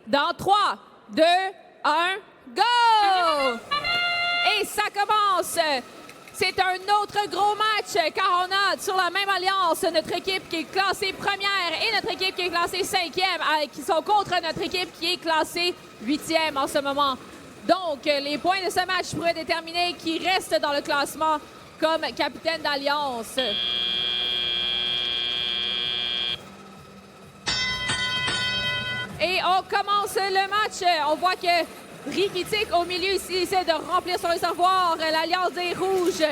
Dans 3, 2, 1, go! Et ça commence! C'est un autre gros match car on a sur la même alliance notre équipe qui est classée première et notre équipe qui est classée cinquième qui sont contre notre équipe qui est classée huitième en ce moment. Donc, les points de ce match pourraient déterminer qui reste dans le classement comme capitaine d'alliance. Et on commence le match. On voit que Rikitik au milieu ici essaie de remplir son réservoir. L'Alliance des Rouges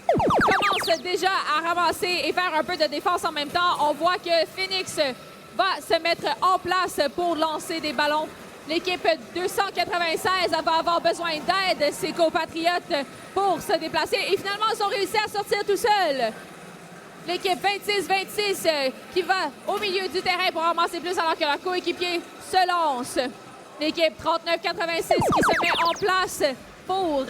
commence déjà à ramasser et faire un peu de défense en même temps. On voit que Phoenix va se mettre en place pour lancer des ballons. L'équipe 296 va avoir besoin d'aide, ses compatriotes, pour se déplacer. Et finalement, ils ont réussi à sortir tout seuls. L'équipe 26-26 qui va au milieu du terrain pour ramasser plus alors que leur coéquipier se lance. L'équipe 39-86 qui se met en place pour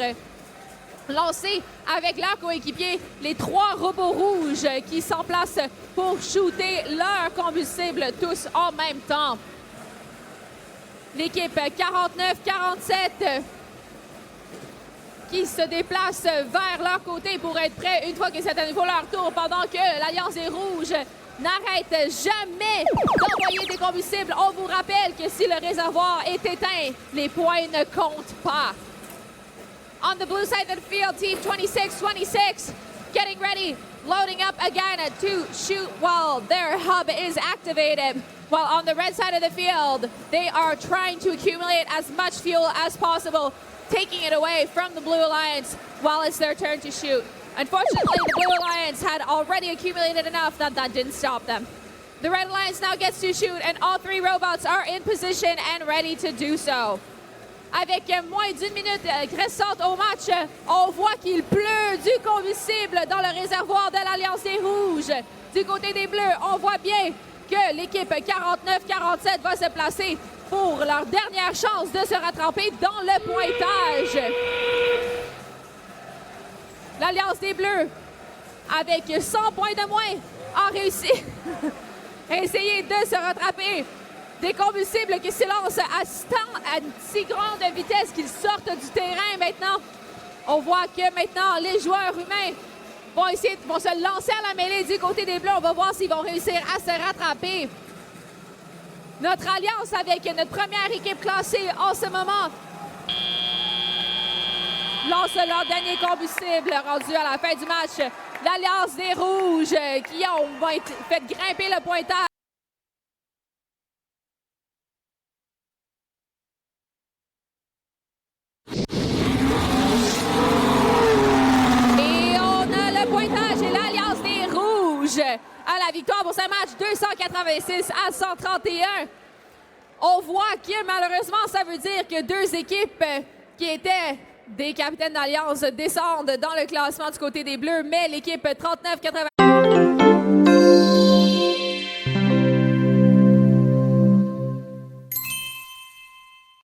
lancer avec leur coéquipier les 3 robots rouges qui s'emplacent pour shooter leur combustible tous en même temps. L'équipe 49-47 qui se déplace vers leur côté pour être prêt une fois que c'est à nouveau leur tour, pendant que l'Alliance des Rouges n'arrête jamais d'envoyer des combustibles. On vous rappelle que si le réservoir est éteint, les points ne comptent pas. On the blue side of the field, team 26-26 getting ready, loading up again to shoot while their hub is activated. While on the red side of the field, they are trying to accumulate as much fuel as possible, taking it away from the Blue Alliance while it's their turn to shoot. Unfortunately, the Blue Alliance had already accumulated enough that didn't stop them. The Red Alliance now gets to shoot, and all 3 robots are in position and ready to do so. Avec moins d'1 minute restante au match, on voit qu'il pleut du combustible dans le réservoir de l'Alliance des Rouges. Du côté des Bleus, on voit bien que l'équipe 49-47 va se placer pour leur dernière chance de se rattraper dans le pointage. L'Alliance des Bleus, avec 100 points de moins, a réussi à essayer de se rattraper. Des combustibles qui s'élancent à si grande vitesse qu'ils sortent du terrain maintenant. On voit que maintenant, les joueurs humains vont se lancer à la mêlée du côté des Bleus. On va voir s'ils vont réussir à se rattraper. Notre alliance avec notre première équipe classée en ce moment lance leur dernier combustible rendu à la fin du match. L'Alliance des Rouges qui ont fait grimper le pointage. Et on a le pointage et l'Alliance des Rouges à la victoire pour ce match 286 à 131. On voit que malheureusement, ça veut dire que 2 équipes qui étaient des capitaines d'alliance descendent dans le classement du côté des Bleus, mais l'équipe 39-80